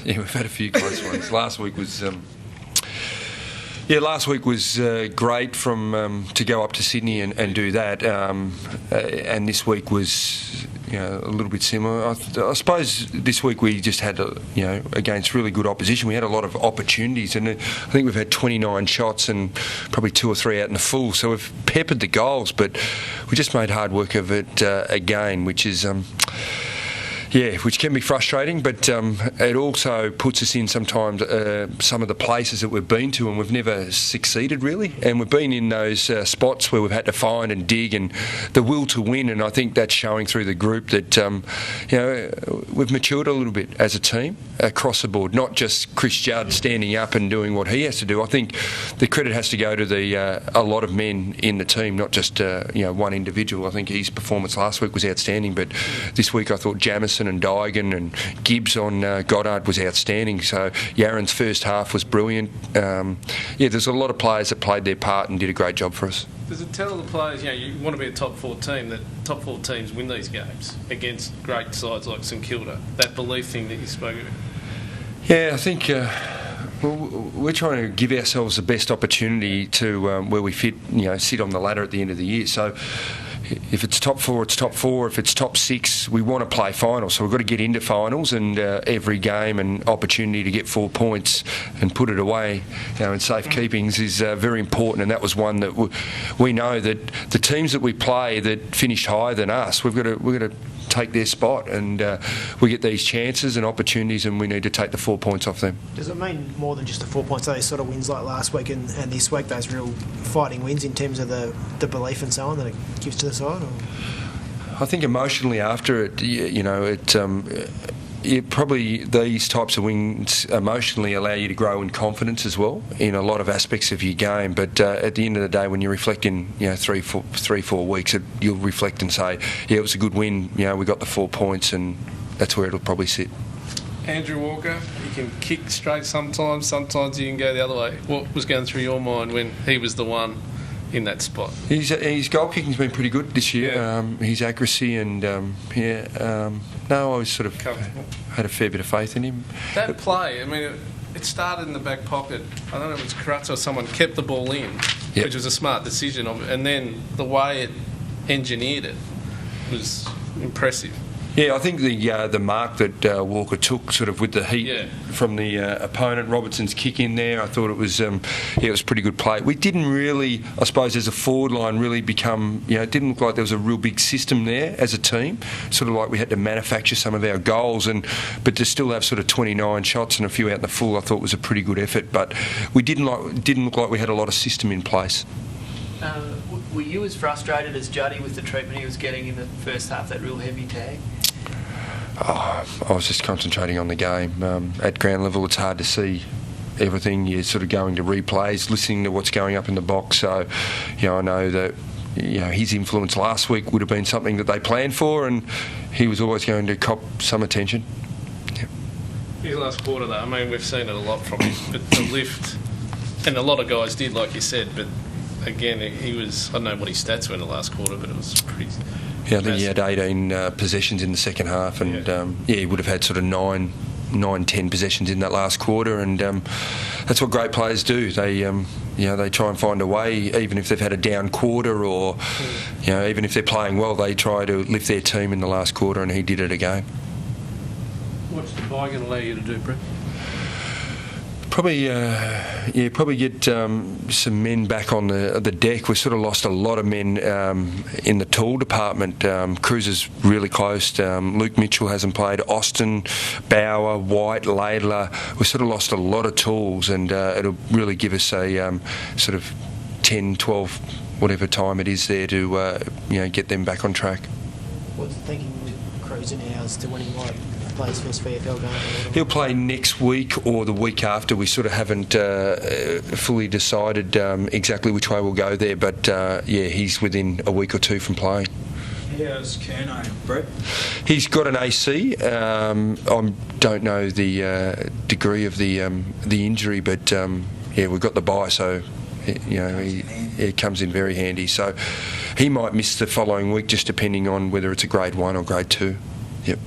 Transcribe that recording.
Yeah, we've had a few close ones. Last week was great to go up to Sydney and do that, and this week was a little bit similar. I suppose this week we just had against really good opposition. We had a lot of opportunities, and I think we've had 29 shots and probably 2 or 3 out in the full. So we've peppered the goals, but we just made hard work of it again, which is. Which can be frustrating, but it also puts us in sometimes some of the places that we've been to and we've never succeeded really. And we've been in those spots where we've had to find and dig and the will to win. And I think that's showing through the group that we've matured a little bit as a team across the board. Not just Chris Judd standing up and doing what he has to do. I think the credit has to go to a lot of men in the team, not just one individual. I think his performance last week was outstanding, but this week I thought Jamison and Dygan and Gibbs on Goddard was outstanding. So Yaron's first half was brilliant. There's a lot of players that played their part and did a great job for us. Does it tell the players, you want to be a top 4 team, that top 4 teams win these games against great sides like St Kilda? That belief thing that you spoke about? Yeah, I think we're trying to give ourselves the best opportunity to where we fit, sit on the ladder at the end of the year. So if it's top 4, it's top 4. If it's top 6, we want to play finals. So we've got to get into finals, and every game and opportunity to get 4 points and put it away in safe keepings is very important. And that was one that we know that the teams that we play that finished higher than us, we've got to take their spot, and we get these chances and opportunities, and we need to take the 4 points off them. Does it mean more than just the 4 points, those sort of wins like last week and this week, those real fighting wins in terms of the belief and so on that it gives to the side? Or? I think emotionally after it, probably these types of wins emotionally allow you to grow in confidence as well in a lot of aspects of your game. But at the end of the day, when you reflect in 3-4 weeks, you'll reflect and say, it was a good win. We got the 4 points, and that's where it'll probably sit. Andrew Walker, he can kick straight sometimes. Sometimes you can go the other way. What was going through your mind when he was the one in that spot? His goal kicking's been pretty good this year. Yeah. His accuracy and I was sort of had a fair bit of faith in him. That play, it started in the back pocket. I don't know if it was Carazzo or someone kept the ball in, which was a smart decision of it. And then the way it engineered it was impressive. Yeah, I think the mark that Walker took, sort of with the heat from the opponent, Robertson's kick in there, I thought it was it was pretty good play. We didn't really, I suppose, as a forward line, really become, it didn't look like there was a real big system there as a team. Sort of like we had to manufacture some of our goals, but to still have sort of 29 shots and a few out in the full, I thought was a pretty good effort. But we didn't look like we had a lot of system in place. Were you as frustrated as Juddy with the treatment he was getting in the first half, that real heavy tag? I was just concentrating on the game. At ground level, it's hard to see everything. You're sort of going to replays, listening to what's going up in the box. So, I know that his influence last week would have been something that they planned for, and he was always going to cop some attention. Yeah. His last quarter, though, we've seen it a lot from him, but the lift, and a lot of guys did, like you said, but again, he was, I don't know what his stats were in the last quarter, but it was pretty... Yeah, I think he had 18 possessions in the second half, and he would have had sort of 9-10 possessions in that last quarter, and that's what great players do. They they try and find a way, even if they've had a down quarter, or even if they're playing well, they try to lift their team in the last quarter, and he did it again. What's the bye going to allow you to do, Brett? Probably get some men back on the deck. We've sort of lost a lot of men in the tall department. Cruz is really close. Luke Mitchell hasn't played. Austin, Bauer, White, Laidler. We've sort of lost a lot of tools, and it'll really give us a sort of 10, 12, whatever time it is there to get them back on track. What's the thinking with Cruz and ours to when he might play his first VFL game? He'll play next week or the week after. We sort of haven't fully decided exactly which way we'll go there, but he's within a week or two from playing. How's Kerno, Brett? He's got an AC. I don't know the degree of the injury, but we've got the bye, so he comes in very handy. So he might miss the following week, just depending on whether it's a grade 1 or grade 2. Yep.